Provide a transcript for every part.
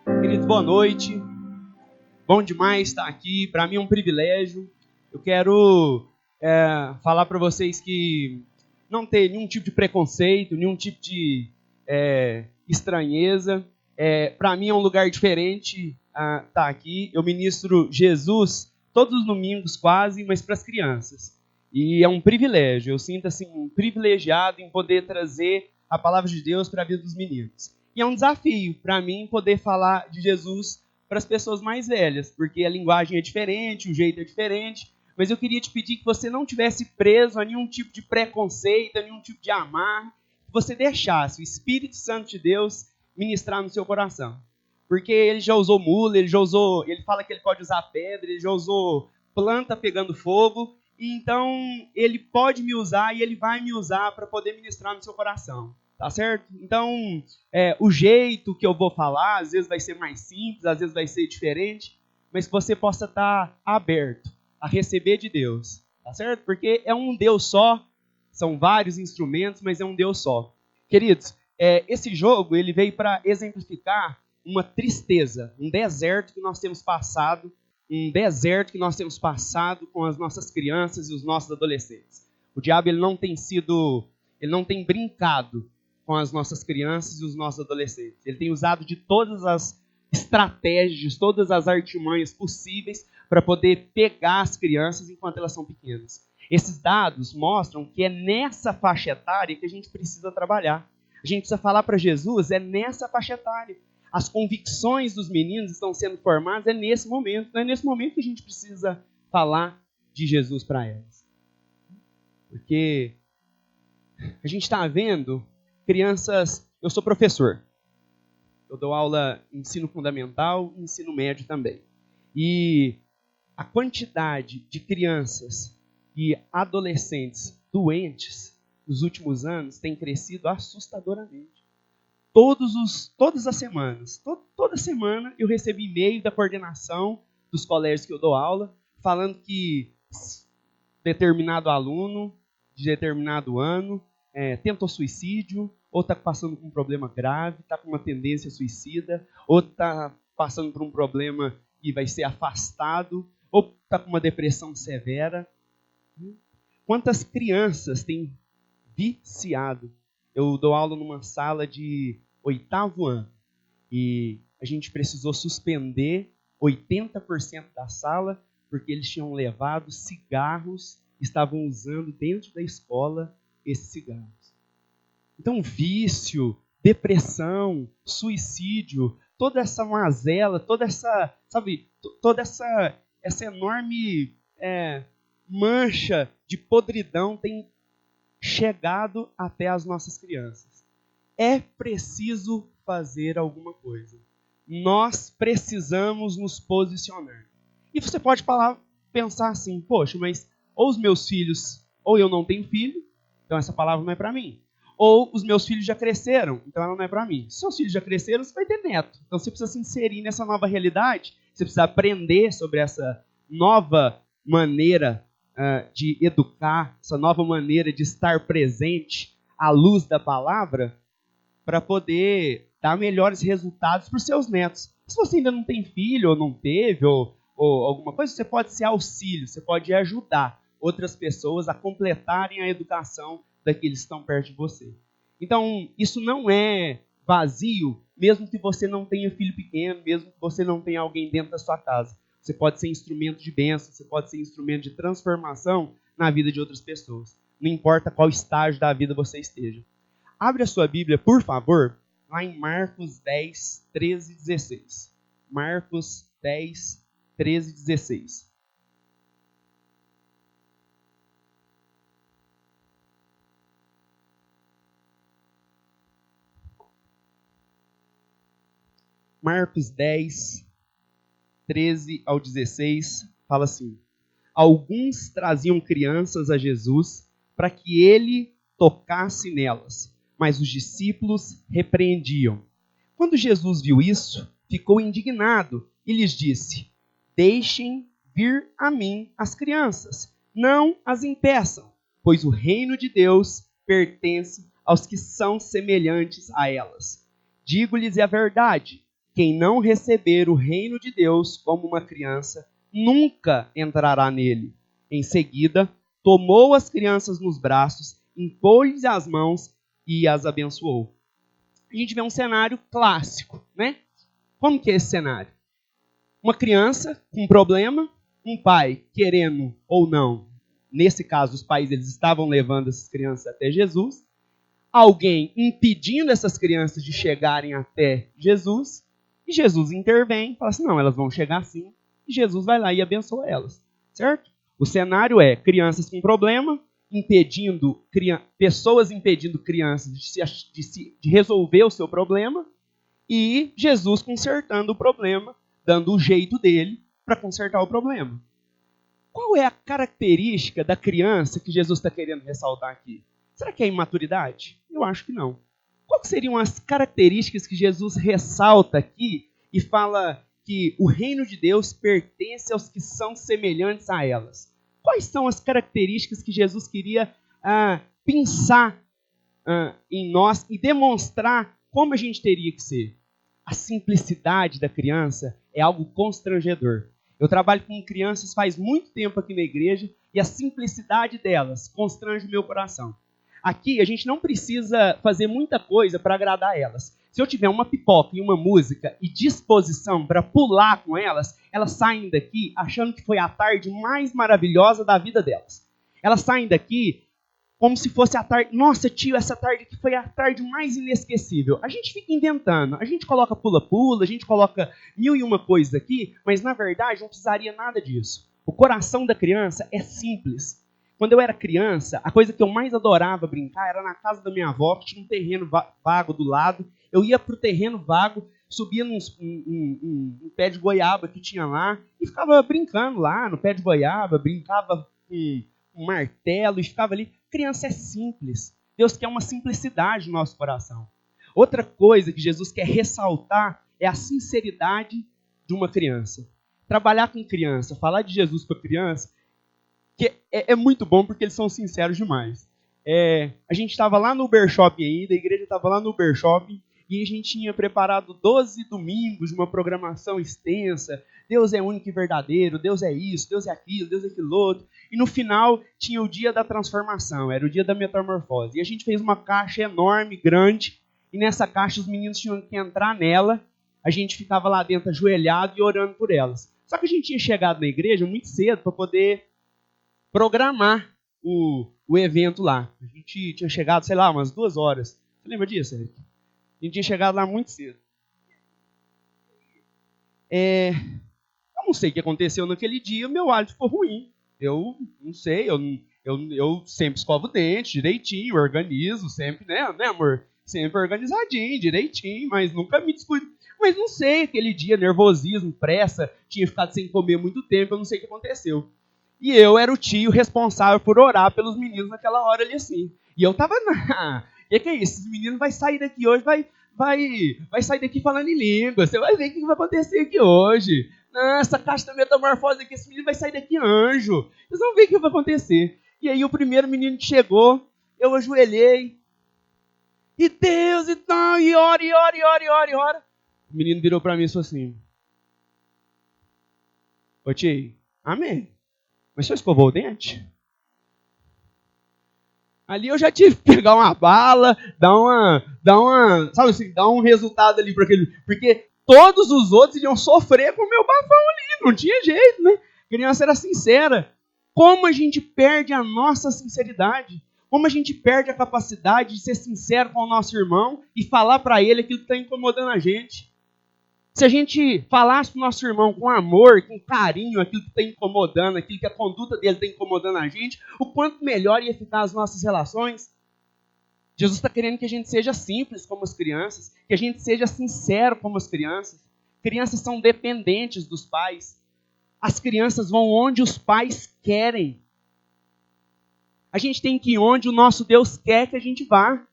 Queridos, boa noite. Bom demais estar aqui. Para mim é um privilégio. Eu quero falar para vocês que não tem nenhum tipo de preconceito, nenhum tipo de estranheza. Para mim é um lugar diferente estar aqui. Eu ministro Jesus todos os domingos quase, mas para as crianças. E é um privilégio. Eu sinto assim privilegiado em poder trazer a palavra de Deus para a vida dos meninos. E é um desafio para mim poder falar de Jesus para as pessoas mais velhas, porque a linguagem é diferente, o jeito é diferente, mas eu queria te pedir que você não tivesse preso a nenhum tipo de preconceito, a nenhum tipo de amarra, que você deixasse o Espírito Santo de Deus ministrar no seu coração. Porque ele já usou mula, ele fala que ele pode usar pedra, ele já usou planta pegando fogo, e então ele pode me usar e ele vai me usar para poder ministrar no seu coração. Tá certo? Então, o jeito que eu vou falar, às vezes vai ser mais simples, às vezes vai ser diferente, mas que você possa estar aberto a receber de Deus, tá certo? Porque é um Deus só, são vários instrumentos, mas é um Deus só. Queridos, esse jogo ele veio para exemplificar uma tristeza, um deserto que nós temos passado, com as nossas crianças e os nossos adolescentes. O diabo ele não tem brincado com as nossas crianças e os nossos adolescentes. Ele tem usado de todas as estratégias, todas as artimanhas possíveis para poder pegar as crianças enquanto elas são pequenas. Esses dados mostram que é nessa faixa etária que a gente precisa trabalhar. A gente precisa falar para Jesus, é nessa faixa etária. As convicções dos meninos estão sendo formadas, é nesse momento. Não é nesse momento que a gente precisa falar de Jesus para elas. Porque a gente está vendo crianças, eu sou professor, eu dou aula em ensino fundamental e ensino médio também. E a quantidade de crianças e adolescentes doentes nos últimos anos tem crescido assustadoramente. Todas as semanas, toda semana eu recebo e-mail da coordenação dos colégios que eu dou aula, falando que determinado aluno de determinado ano tentou suicídio, ou está passando por um problema grave, está com uma tendência suicida, ou está passando por um problema e vai ser afastado, ou está com uma depressão severa. Quantas crianças têm viciado? Eu dou aula numa sala de 8º ano e a gente precisou suspender 80% da sala porque eles tinham levado cigarros, estavam usando dentro da escola esses cigarros. Então, vício, depressão, suicídio, toda essa mazela, toda essa enorme mancha de podridão tem chegado até as nossas crianças. É preciso fazer alguma coisa. Nós precisamos nos posicionar. E você pode pensar assim, poxa, mas ou os meus filhos, ou eu não tenho filho, então essa palavra não é para mim. Ou os meus filhos já cresceram, então ela não é para mim. Se seus filhos já cresceram, você vai ter neto. Então você precisa se inserir nessa nova realidade, você precisa aprender sobre essa nova maneira de educar, essa nova maneira de estar presente à luz da palavra, para poder dar melhores resultados para os seus netos. Se você ainda não tem filho, ou não teve, ou alguma coisa, você pode ser auxílio, você pode ajudar outras pessoas a completarem a educação daqueles que estão perto de você. Então, isso não é vazio, mesmo que você não tenha filho pequeno, mesmo que você não tenha alguém dentro da sua casa. Você pode ser instrumento de bênção, você pode ser instrumento de transformação na vida de outras pessoas. Não importa qual estágio da vida você esteja. Abre a sua Bíblia, por favor, lá em Marcos 10, 13 e 16. Marcos 10, 13 e 16. Marcos 10, 13 ao 16, fala assim: alguns traziam crianças a Jesus para que ele tocasse nelas, mas os discípulos repreendiam. Quando Jesus viu isso, ficou indignado e lhes disse: deixem vir a mim as crianças, não as impeçam, pois o reino de Deus pertence aos que são semelhantes a elas. Digo-lhes a verdade, quem não receber o reino de Deus como uma criança, nunca entrará nele. Em seguida, tomou as crianças nos braços, impôs-lhes as mãos e as abençoou. A gente vê um cenário clássico, né? Como que é esse cenário? Uma criança com um problema, um pai querendo ou não, nesse caso os pais eles estavam levando essas crianças até Jesus, alguém impedindo essas crianças de chegarem até Jesus, e Jesus intervém, fala assim, não, elas vão chegar sim, e Jesus vai lá e abençoa elas, certo? O cenário é crianças com problema, pessoas impedindo crianças de resolver o seu problema, e Jesus consertando o problema, dando o jeito dele para consertar o problema. Qual é a característica da criança que Jesus está querendo ressaltar aqui? Será que é imaturidade? Eu acho que não. Quais seriam as características que Jesus ressalta aqui e fala que o reino de Deus pertence aos que são semelhantes a elas? Quais são as características que Jesus queria pensar em nós e demonstrar como a gente teria que ser? A simplicidade da criança é algo constrangedor. Eu trabalho com crianças faz muito tempo aqui na igreja e a simplicidade delas constrange o meu coração. Aqui a gente não precisa fazer muita coisa para agradar elas. Se eu tiver uma pipoca e uma música e disposição para pular com elas, elas saem daqui achando que foi a tarde mais maravilhosa da vida delas. Elas saem daqui como se fosse a tarde... Nossa, tio, essa tarde aqui foi a tarde mais inesquecível. A gente fica inventando. A gente coloca pula-pula, a gente coloca 1001 coisas aqui, mas na verdade não precisaria nada disso. O coração da criança é simples. Quando eu era criança, a coisa que eu mais adorava brincar era na casa da minha avó, que tinha um terreno vago do lado. Eu ia pro terreno vago, subia num pé de goiaba que tinha lá e ficava brincando lá no pé de goiaba, brincava com um martelo e ficava ali. Criança é simples. Deus quer uma simplicidade no nosso coração. Outra coisa que Jesus quer ressaltar é a sinceridade de uma criança. Trabalhar com criança, falar de Jesus para criança, que é muito bom porque eles são sinceros demais. A gente estava lá no Uber Shopping ainda, a igreja estava lá no Uber Shopping, e a gente tinha preparado 12 domingos de uma programação extensa. Deus é único e verdadeiro, Deus é isso, Deus é aquilo, Deus é aquilo outro. E no final tinha o dia da transformação, era o dia da metamorfose. E a gente fez uma caixa enorme, grande, e nessa caixa os meninos tinham que entrar nela. A gente ficava lá dentro ajoelhado e orando por elas. Só que a gente tinha chegado na igreja muito cedo para poder programar o evento lá. A gente tinha chegado, sei lá, umas 2 horas. Você lembra disso, Eric? A gente tinha chegado lá muito cedo. Eu não sei o que aconteceu naquele dia, meu hálito ficou ruim. Eu não sei, eu sempre escovo o dente direitinho, organizo, sempre, né, amor? Sempre organizadinho, direitinho, mas nunca me descuido. Mas não sei, aquele dia, nervosismo, pressa, tinha ficado sem comer muito tempo, eu não sei o que aconteceu. E eu era o tio responsável por orar pelos meninos naquela hora ali assim. E eu tava O que é isso? Esses meninos vão sair daqui hoje, vai sair daqui falando em língua. Você vai ver o que vai acontecer aqui hoje. Não, essa caixa da metamorfose aqui, esse menino vai sair daqui anjo. Vocês vão ver o que vai acontecer. E aí o primeiro menino que chegou, eu ajoelhei. E Deus, então, e ora. O menino virou para mim e falou assim: ô tio, amém. Mas você escovou o dente? Ali eu já tive que pegar uma bala, sabe assim, dar um resultado ali para aquele, porque todos os outros iriam sofrer com o meu bafão ali, não tinha jeito, né? A criança era sincera. Como a gente perde a nossa sinceridade? Como a gente perde a capacidade de ser sincero com o nosso irmão e falar para ele aquilo que está incomodando a gente? Se a gente falasse para o nosso irmão com amor, com carinho, aquilo que está incomodando, aquilo que a conduta dele está incomodando a gente, o quanto melhor ia ficar as nossas relações. Jesus está querendo que a gente seja simples como as crianças, que a gente seja sincero como as crianças. Crianças são dependentes dos pais. As crianças vão onde os pais querem. A gente tem que ir onde o nosso Deus quer que a gente vá.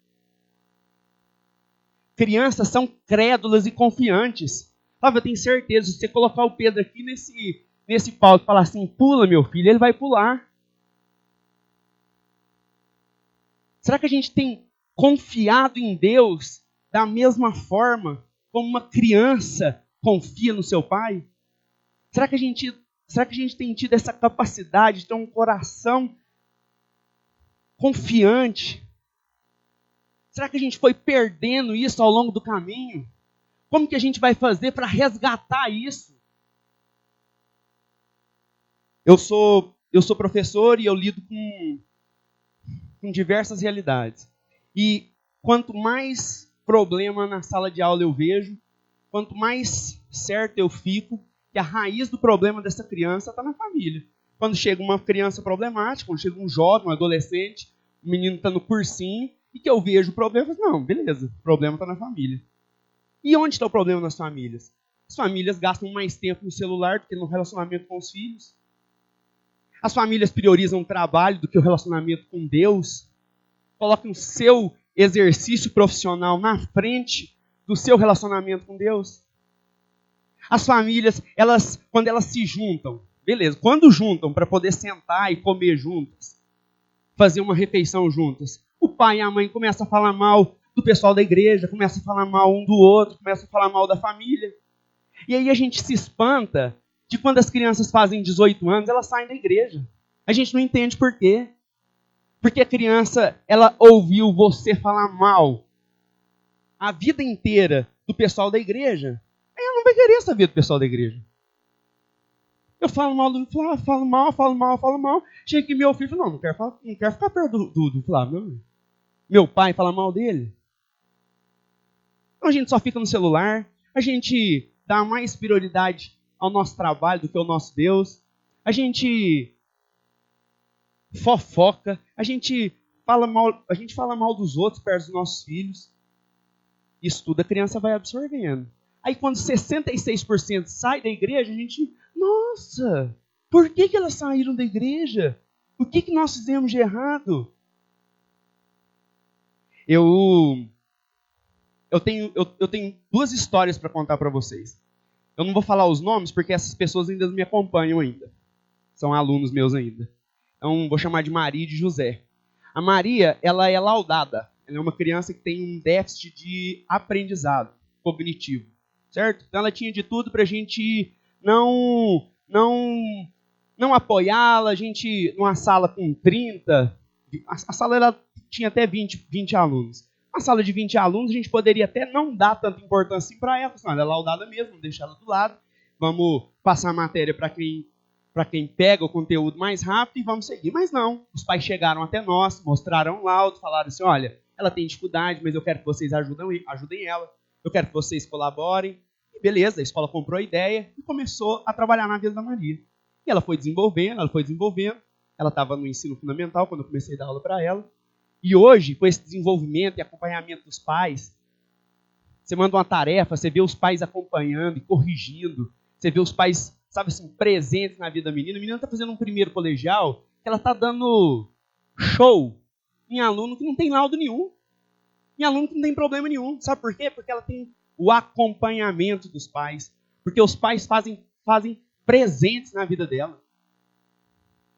Crianças são crédulas e confiantes. Eu tenho certeza, se você colocar o Pedro aqui nesse palco e falar assim, pula meu filho, ele vai pular. Será que a gente tem confiado em Deus da mesma forma como uma criança confia no seu pai? Será que a gente tem tido essa capacidade de ter um coração confiante? Será que a gente foi perdendo isso ao longo do caminho? Como que a gente vai fazer para resgatar isso? Eu sou professor e eu lido com diversas realidades. E quanto mais problema na sala de aula eu vejo, quanto mais certo eu fico que a raiz do problema dessa criança está na família. Quando chega uma criança problemática, quando chega um jovem, um adolescente, um menino está no cursinho, e que eu vejo o problema, eu falo, não, beleza, o problema está na família. E onde está o problema nas famílias? As famílias gastam mais tempo no celular do que no relacionamento com os filhos. As famílias priorizam o trabalho do que o relacionamento com Deus. Colocam o seu exercício profissional na frente do seu relacionamento com Deus. As famílias, quando elas se juntam, beleza, quando juntam para poder sentar e comer juntas, fazer uma refeição juntas, o pai e a mãe começam a falar mal do pessoal da igreja, começam a falar mal um do outro, começam a falar mal da família. E aí a gente se espanta de quando as crianças fazem 18 anos, elas saem da igreja. A gente não entende por quê. Porque a criança, ela ouviu você falar mal a vida inteira do pessoal da igreja. Aí ela não vai querer saber do pessoal da igreja. Eu falo mal do Flávio, falo mal. Chega aqui meu filho e fala, não quero ficar perto do Flávio. Não. Meu pai fala mal dele. Então a gente só fica no celular, a gente dá mais prioridade ao nosso trabalho do que ao nosso Deus. A gente fofoca, a gente fala mal dos outros perto dos nossos filhos. Isso tudo a criança vai absorvendo. Aí quando 66% sai da igreja, a gente, nossa, por que elas saíram da igreja? O que nós fizemos de errado? Eu tenho duas histórias para contar para vocês. Eu não vou falar os nomes porque essas pessoas ainda me acompanham ainda. São alunos meus ainda. Então vou chamar de Maria e de José. A Maria, ela é laudada. Ela é uma criança que tem um déficit de aprendizado cognitivo. Certo? Então ela tinha de tudo para a gente não apoiá-la. A gente, numa sala com 30, a sala ela tinha até 20 alunos. Uma sala de 20 alunos, a gente poderia até não dar tanta importância para ela. Não, ela é laudada mesmo, não deixar ela do lado. Vamos passar a matéria para quem pega o conteúdo mais rápido e vamos seguir. Mas não, os pais chegaram até nós, mostraram o laudo, falaram assim, olha, ela tem dificuldade, mas eu quero que vocês ajudem ela. Eu quero que vocês colaborem. E beleza, a escola comprou a ideia e começou a trabalhar na vida da Maria. E ela foi desenvolvendo. Ela estava no ensino fundamental quando eu comecei a dar aula para ela. E hoje, com esse desenvolvimento e acompanhamento dos pais, você manda uma tarefa, você vê os pais acompanhando e corrigindo. Você vê os pais, sabe assim, presentes na vida da menina. A menina está fazendo um primeiro colegial, que ela está dando show em aluno que não tem laudo nenhum. Em aluno que não tem problema nenhum. Sabe por quê? Porque ela tem o acompanhamento dos pais. Porque os pais fazem presentes na vida dela.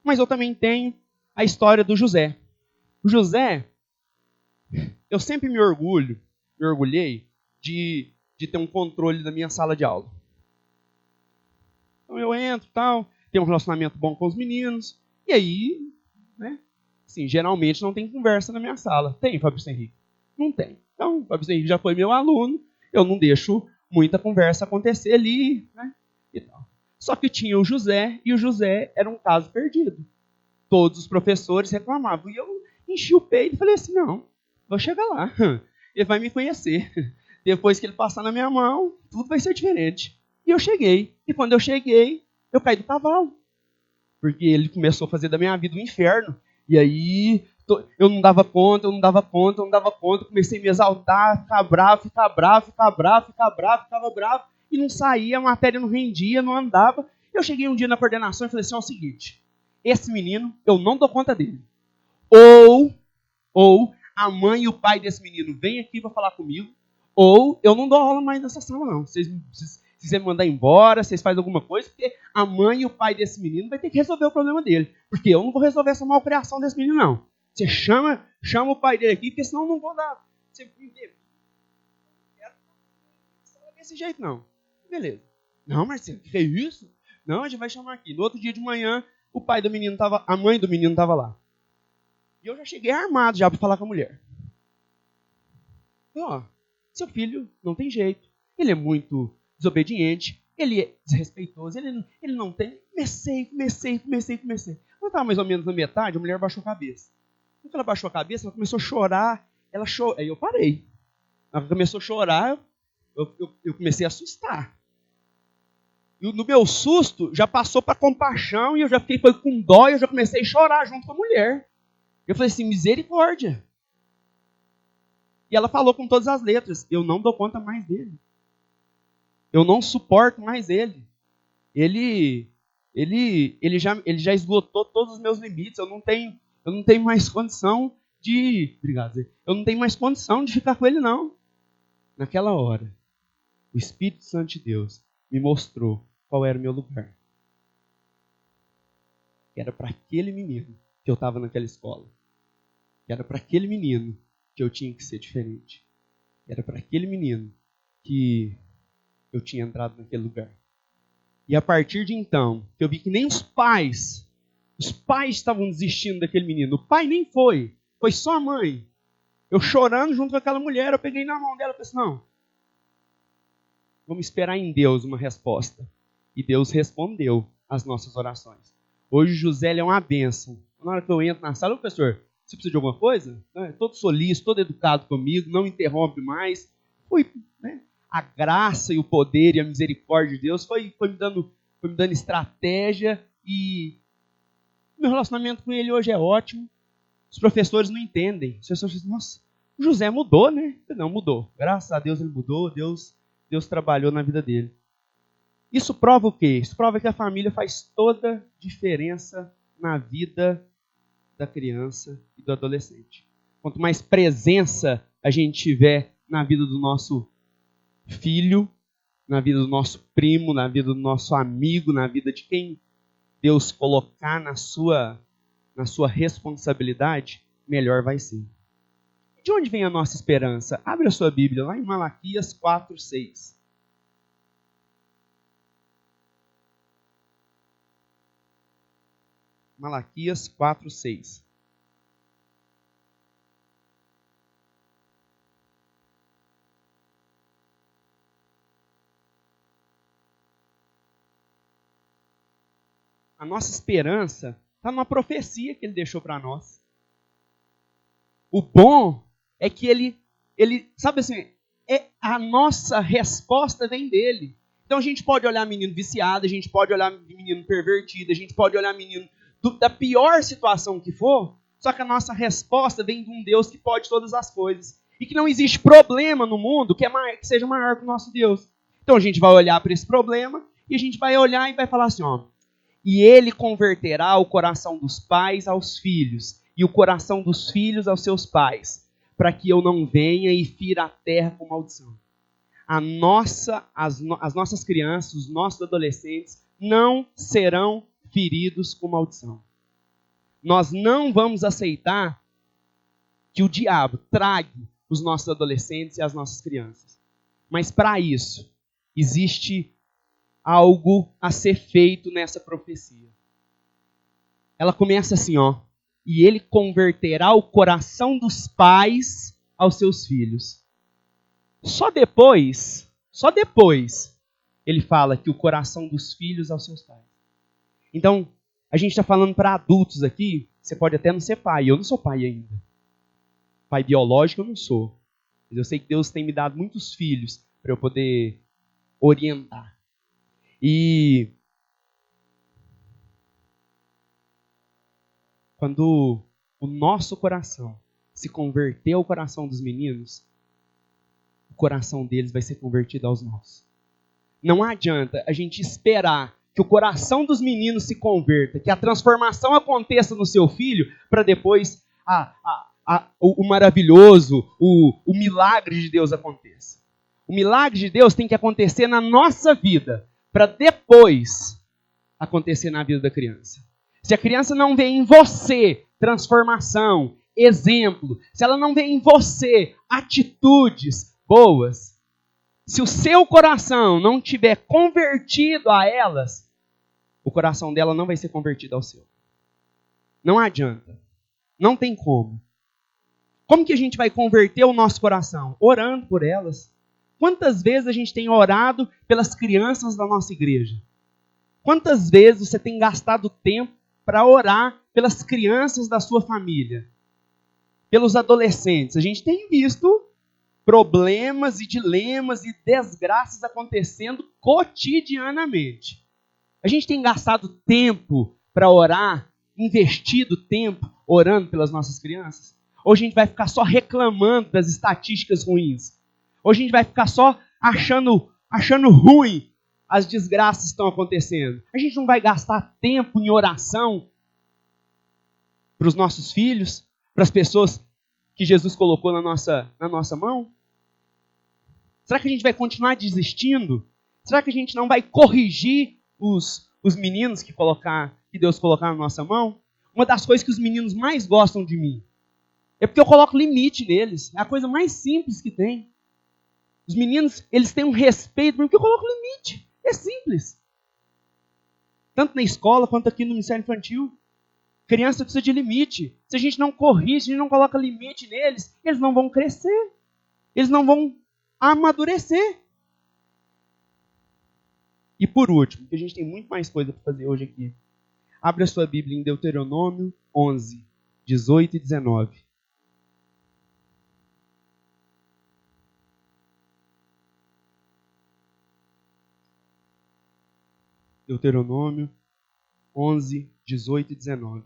Mas eu também tenho a história do José. O José, eu sempre me orgulhei de ter um controle da minha sala de aula. Então eu entro tenho um relacionamento bom com os meninos, e aí, né, assim, geralmente não tem conversa na minha sala. Tem, Fabrício Henrique? Não tem. Então, o Fabrício Henrique já foi meu aluno, eu não deixo muita conversa acontecer ali, né, e tal. Só que tinha o José, e o José era um caso perdido. Todos os professores reclamavam, e eu enchi o peito e falei assim, não, vou chegar lá, ele vai me conhecer. Depois que ele passar na minha mão, tudo vai ser diferente. E eu cheguei. E quando eu cheguei, eu caí do cavalo. Porque ele começou a fazer da minha vida um inferno. E aí, eu não dava conta. Comecei a me exaltar, ficar bravo. E não saía, a matéria não rendia, não andava. Eu cheguei um dia na coordenação e falei assim, é o seguinte, esse menino, eu não dou conta dele. Ou a mãe e o pai desse menino vêm aqui para falar comigo, ou eu não dou aula mais nessa sala, não. Se você me mandar embora, vocês fazem alguma coisa, porque a mãe e o pai desse menino vai ter que resolver o problema dele. Porque eu não vou resolver essa malcriação desse menino, não. Você chama o pai dele aqui, porque senão eu não vou dar. Você entende? Desse jeito não. Beleza. Não, Marcelo, que é isso? Não, a gente vai chamar aqui. No outro dia de manhã, a mãe do menino estava lá. E eu já cheguei armado já para falar com a mulher. Ó, seu filho não tem jeito. Ele é muito desobediente. Ele é desrespeitoso. Ele não tem... Comecei. Quando eu estava mais ou menos na metade, a mulher baixou a cabeça. Quando ela baixou a cabeça, ela começou a chorar. Ela chorou. Aí eu parei. Ela começou a chorar, eu comecei a assustar. E no meu susto, já passou para compaixão, e eu já fiquei com dó, e eu já comecei a chorar junto com a mulher. Eu falei assim, misericórdia. E ela falou com todas as letras, eu não dou conta mais dele. Eu não suporto mais ele. Ele já esgotou todos os meus limites, eu não tenho mais condição de... Obrigado. Eu não tenho mais condição de ficar com ele, não. Naquela hora, o Espírito Santo de Deus me mostrou qual era o meu lugar. Era para aquele menino que eu estava naquela escola. Era para aquele menino que eu tinha que ser diferente. Era para aquele menino que eu tinha entrado naquele lugar. E a partir de então, eu vi que nem os pais estavam desistindo daquele menino. O pai nem foi só a mãe. Eu chorando junto com aquela mulher, eu peguei na mão dela e falei assim, não, vamos esperar em Deus uma resposta. E Deus respondeu às nossas orações. Hoje José é uma bênção. Na hora que eu entro na sala, professor, você precisa de alguma coisa? Todo solícito, todo educado comigo, não interrompe mais. A graça e o poder e a misericórdia de Deus foi me dando estratégia, e meu relacionamento com ele hoje é ótimo. Os professores não entendem. Os professores dizem, nossa, o José mudou, né? Não, mudou. Graças a Deus ele mudou, Deus trabalhou na vida dele. Isso prova o quê? Isso prova que a família faz toda diferença na vida da criança e do adolescente. Quanto mais presença a gente tiver na vida do nosso filho, na vida do nosso primo, na vida do nosso amigo, na vida de quem Deus colocar na sua responsabilidade, melhor vai ser. De onde vem a nossa esperança? Abre a sua Bíblia lá em Malaquias 4:6. Malaquias 4:6. A nossa esperança está numa profecia que ele deixou para nós. O bom é que ele, sabe assim, a nossa resposta vem dele. Então a gente pode olhar menino viciado, a gente pode olhar menino pervertido, a gente pode olhar menino da pior situação que for, só que a nossa resposta vem de um Deus que pode todas as coisas. E que não existe problema no mundo que seja maior que o nosso Deus. Então a gente vai olhar para esse problema e a gente vai olhar e vai falar assim, ó, e ele converterá o coração dos pais aos filhos, e o coração dos filhos aos seus pais, para que eu não venha e fira a terra com maldição. As nossas crianças, os nossos adolescentes, não serão feridos com maldição. Nós não vamos aceitar que o diabo trague os nossos adolescentes e as nossas crianças. Mas para isso, existe algo a ser feito nessa profecia. Ela começa assim, ó. E ele converterá o coração dos pais aos seus filhos. Só depois, ele fala que o coração dos filhos aos seus pais. Então, a gente está falando para adultos aqui, você pode até não ser pai, eu não sou pai ainda. Pai biológico eu não sou. Mas eu sei que Deus tem me dado muitos filhos para eu poder orientar. E quando o nosso coração se converter ao coração dos meninos, o coração deles vai ser convertido aos nossos. Não adianta a gente esperar que o coração dos meninos se converta, que a transformação aconteça no seu filho, para depois o maravilhoso, o milagre de Deus aconteça. O milagre de Deus tem que acontecer na nossa vida, para depois acontecer na vida da criança. Se a criança não vê em você transformação, exemplo, se ela não vê em você atitudes boas, se o seu coração não tiver convertido a elas, o coração dela não vai ser convertido ao seu. Não adianta. Não tem como. Como que a gente vai converter o nosso coração? Orando por elas. Quantas vezes a gente tem orado pelas crianças da nossa igreja? Quantas vezes você tem gastado tempo para orar pelas crianças da sua família? Pelos adolescentes? A gente tem visto problemas e dilemas e desgraças acontecendo cotidianamente. A gente tem gastado tempo para orar, investido tempo orando pelas nossas crianças? Ou a gente vai ficar só reclamando das estatísticas ruins? Ou a gente vai ficar só achando ruim as desgraças que estão acontecendo? A gente não vai gastar tempo em oração para os nossos filhos, para as pessoas que Jesus colocou na nossa mão? Será que a gente vai continuar desistindo? Será que a gente não vai corrigir os meninos que Deus colocar na nossa mão? Uma das coisas que os meninos mais gostam de mim é porque eu coloco limite neles. É a coisa mais simples que tem. Os meninos, eles têm um respeito porque eu coloco limite. É simples. Tanto na escola quanto aqui no Ministério Infantil. Criança precisa de limite. Se a gente não corrige, se a gente não coloca limite neles, eles não vão crescer. Eles não vão amadurecer. E por último, porque a gente tem muito mais coisa para fazer hoje aqui. Abra a sua Bíblia em Deuteronômio 11, 18 e 19. Deuteronômio 11, 18 e 19.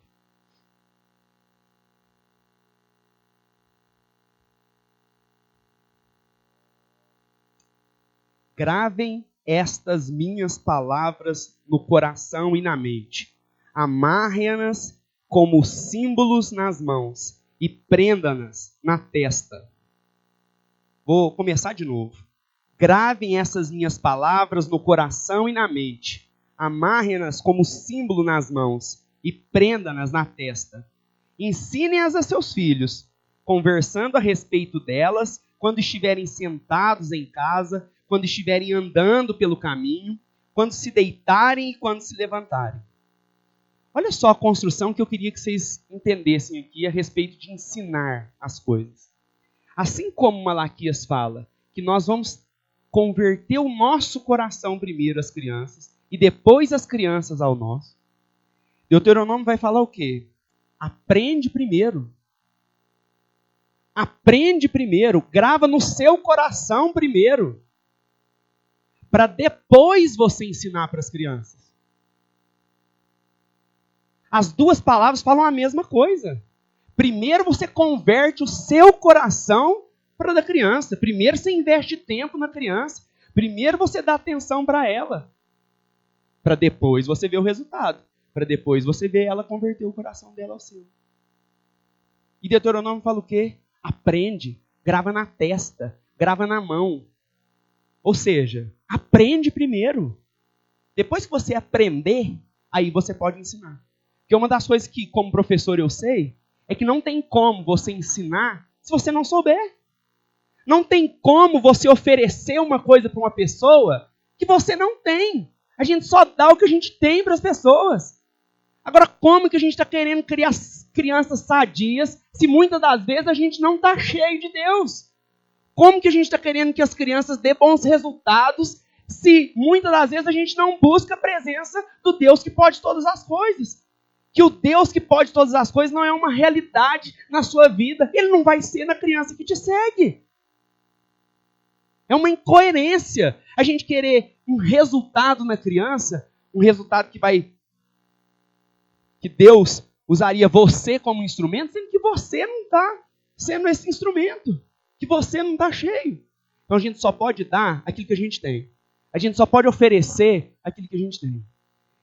Gravem estas minhas palavras no coração e na mente. Amarre-nas como símbolos nas mãos e prenda-nas na testa. Vou começar de novo. Gravem essas minhas palavras no coração e na mente. Amarre-nas como símbolo nas mãos e prenda-nas na testa. Ensinem-as a seus filhos, conversando a respeito delas quando estiverem sentados em casa, quando estiverem andando pelo caminho, quando se deitarem e quando se levantarem. Olha só a construção que eu queria que vocês entendessem aqui a respeito de ensinar as coisas. Assim como Malaquias fala que nós vamos converter o nosso coração primeiro às crianças e depois as crianças ao nosso, Deuteronômio vai falar o quê? Aprende primeiro. Aprende primeiro. Grava no seu coração primeiro. Para depois você ensinar para as crianças. As duas palavras falam a mesma coisa. Primeiro você converte o seu coração para o da criança. Primeiro você investe tempo na criança. Primeiro você dá atenção para ela. Para depois você ver o resultado. Para depois você ver ela converter o coração dela ao seu. E Deuteronômio fala o quê? Aprende. Grava na testa. Grava na mão. Ou seja, aprende primeiro. Depois que você aprender, aí você pode ensinar. Porque uma das coisas que, como professor, eu sei, é que não tem como você ensinar se você não souber. Não tem como você oferecer uma coisa para uma pessoa que você não tem. A gente só dá o que a gente tem para as pessoas. Agora, como que a gente está querendo criar crianças sadias se muitas das vezes a gente não está cheio de Deus? Como que a gente está querendo que as crianças dêem bons resultados se muitas das vezes a gente não busca a presença do Deus que pode todas as coisas? Que o Deus que pode todas as coisas não é uma realidade na sua vida. Ele não vai ser na criança que te segue. É uma incoerência a gente querer um resultado na criança, um resultado que Deus usaria você como instrumento, sendo que você não está sendo esse instrumento, que você não está cheio. Então a gente só pode dar aquilo que a gente tem. A gente só pode oferecer aquilo que a gente tem.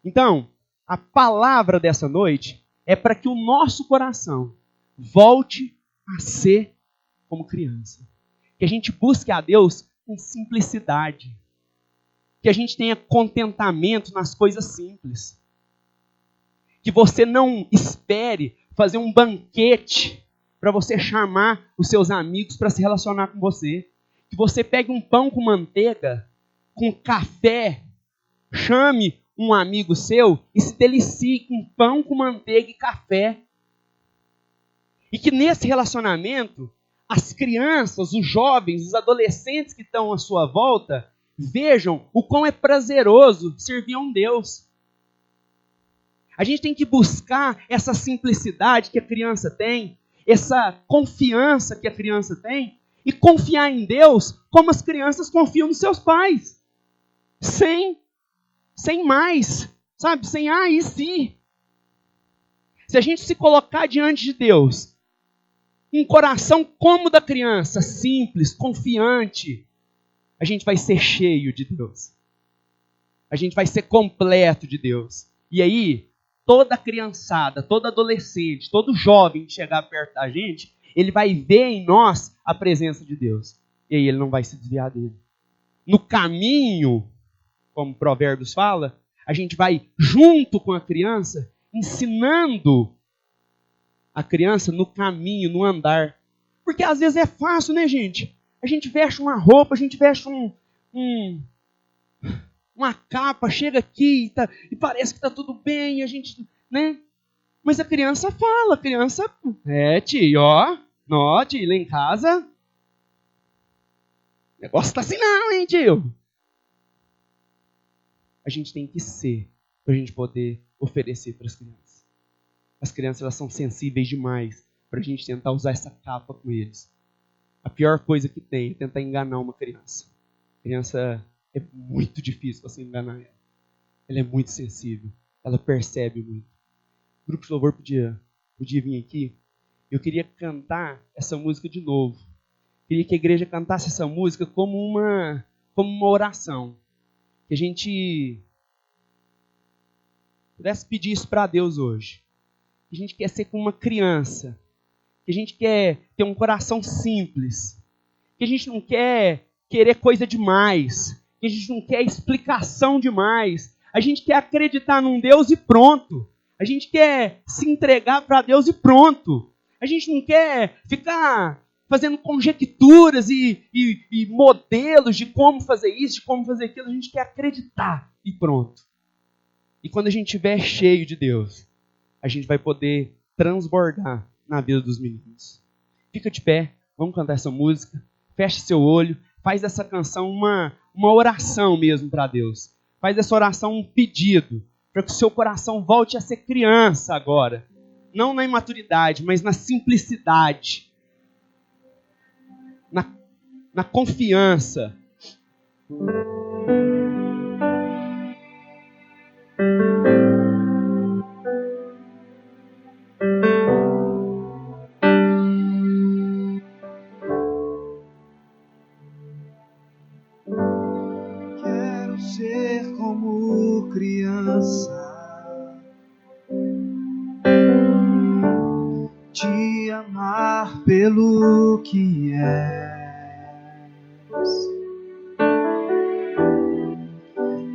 Então, a palavra dessa noite é para que o nosso coração volte a ser como criança. Que a gente busque a Deus com simplicidade. Que a gente tenha contentamento nas coisas simples. Que você não espere fazer um banquete para você chamar os seus amigos para se relacionar com você. que você pegue um pão com manteiga, com café, chame um amigo seu e se delicie com pão com manteiga e café. E que nesse relacionamento, as crianças, os jovens, os adolescentes que estão à sua volta, vejam o quão é prazeroso servir a um Deus. A gente tem que buscar essa simplicidade que a criança tem, essa confiança que a criança tem, e confiar em Deus como as crianças confiam nos seus pais. Sem mais, sabe? Sem e se. Se a gente se colocar diante de Deus, um coração como o da criança, simples, confiante, a gente vai ser cheio de Deus. A gente vai ser completo de Deus. E aí, toda criançada, todo adolescente, todo jovem que chegar perto da gente, ele vai ver em nós a presença de Deus. E aí ele não vai se desviar dele. No caminho, como Provérbios fala, a gente vai junto com a criança, ensinando a criança no caminho, no andar. Porque às vezes é fácil, né, gente? A gente veste uma roupa, a gente veste uma capa, chega aqui e parece que está tudo bem, a gente, né? Mas a criança fala, tio, ó, tio, lá em casa, o negócio tá assim não, hein, tio? A gente tem que ser, para a gente poder oferecer para as crianças. As crianças, elas são sensíveis demais para a gente tentar usar essa capa com eles. A pior coisa que tem é tentar enganar uma criança. A criança é muito difícil você enganar ela. Ela é muito sensível. Ela percebe muito. O grupo de louvor podia vir aqui. Eu queria cantar essa música de novo. Queria que a igreja cantasse essa música como uma oração. Que a gente pudesse pedir isso para Deus hoje. Que a gente quer ser como uma criança. Que a gente quer ter um coração simples. Que a gente não quer querer coisa demais. Que a gente não quer explicação demais. A gente quer acreditar num Deus e pronto. A gente quer se entregar para Deus e pronto. A gente não quer ficar fazendo conjecturas e modelos de como fazer isso, de como fazer aquilo. A gente quer acreditar e pronto. E quando a gente estiver cheio de Deus, a gente vai poder transbordar na vida dos meninos. Fica de pé, vamos cantar essa música, feche seu olho, faz dessa canção uma oração mesmo para Deus. Faz dessa oração um pedido, para que o seu coração volte a ser criança agora. Não na imaturidade, mas na simplicidade. Na confiança. Quero ser como criança, te amar pelo que és,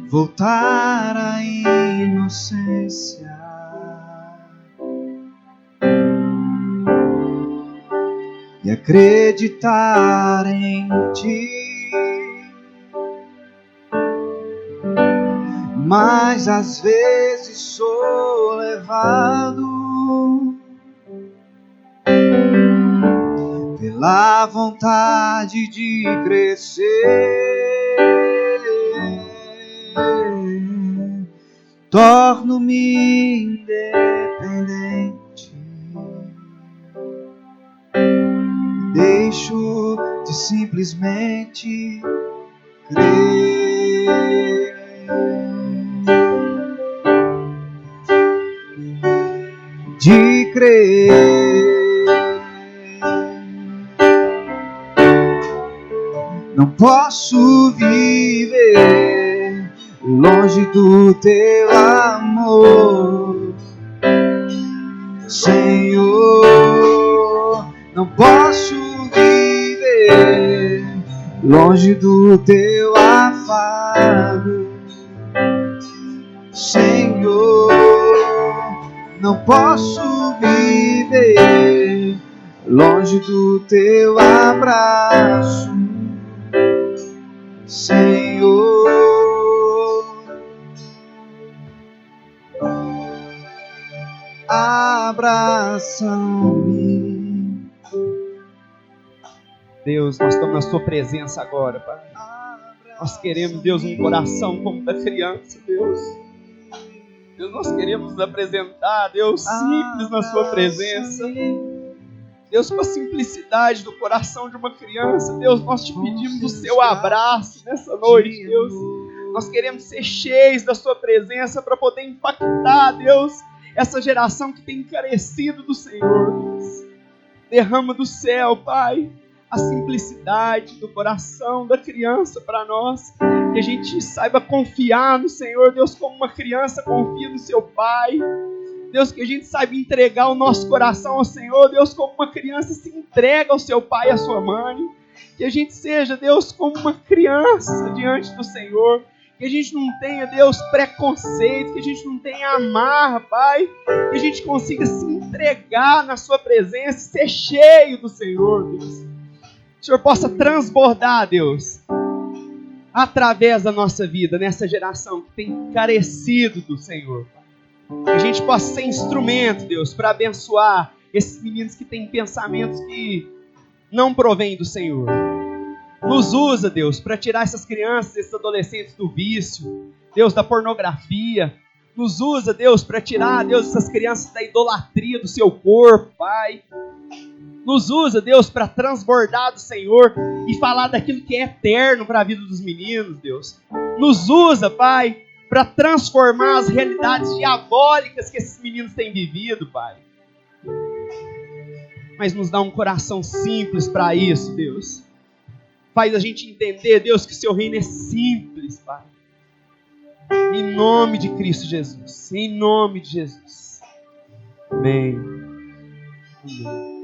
voltar à inocência, e acreditar em ti. Mas às vezes sou levado pela vontade de crescer, torno-me independente, deixo de simplesmente crer. De crer, não posso viver longe do teu amor, Senhor. Não posso viver longe do teu afago, Senhor. Não posso viver longe do teu abraço, Senhor. Abraça-me. Deus, nós estamos na sua presença agora, Pai. Nós queremos, Deus, um coração como da criança, Deus. Deus, nós queremos nos apresentar, Deus, simples na sua presença. Deus, com a simplicidade do coração de uma criança, Deus, nós te pedimos o seu abraço nessa noite, Deus. Nós queremos ser cheios da sua presença para poder impactar, Deus, essa geração que tem carecido do Senhor, Deus. Derrama do céu, Pai, a simplicidade do coração da criança para nós, que a gente saiba confiar no Senhor, Deus, como uma criança confia no seu Pai. Deus, que a gente saiba entregar o nosso coração ao Senhor, Deus, como uma criança se entrega ao seu pai e à sua mãe. Que a gente seja, Deus, como uma criança diante do Senhor. Que a gente não tenha, Deus, preconceito, que a gente não tenha amarra, Pai. Que a gente consiga se entregar na sua presença, ser cheio do Senhor, Deus. Que o Senhor possa transbordar, Deus, através da nossa vida, nessa geração que tem carecido do Senhor. Que a gente possa ser instrumento, Deus, para abençoar esses meninos que têm pensamentos que não provêm do Senhor. Nos usa, Deus, para tirar essas crianças, esses adolescentes do vício, Deus, da pornografia. Nos usa, Deus, para tirar, Deus, essas crianças da idolatria do seu corpo, Pai. Nos usa, Deus, para transbordar do Senhor e falar daquilo que é eterno para a vida dos meninos, Deus. Nos usa, Pai, para transformar as realidades diabólicas que esses meninos têm vivido, Pai. Mas nos dá um coração simples para isso, Deus. Faz a gente entender, Deus, que o seu reino é simples, Pai. Em nome de Cristo Jesus. Em nome de Jesus. Amém. Amém.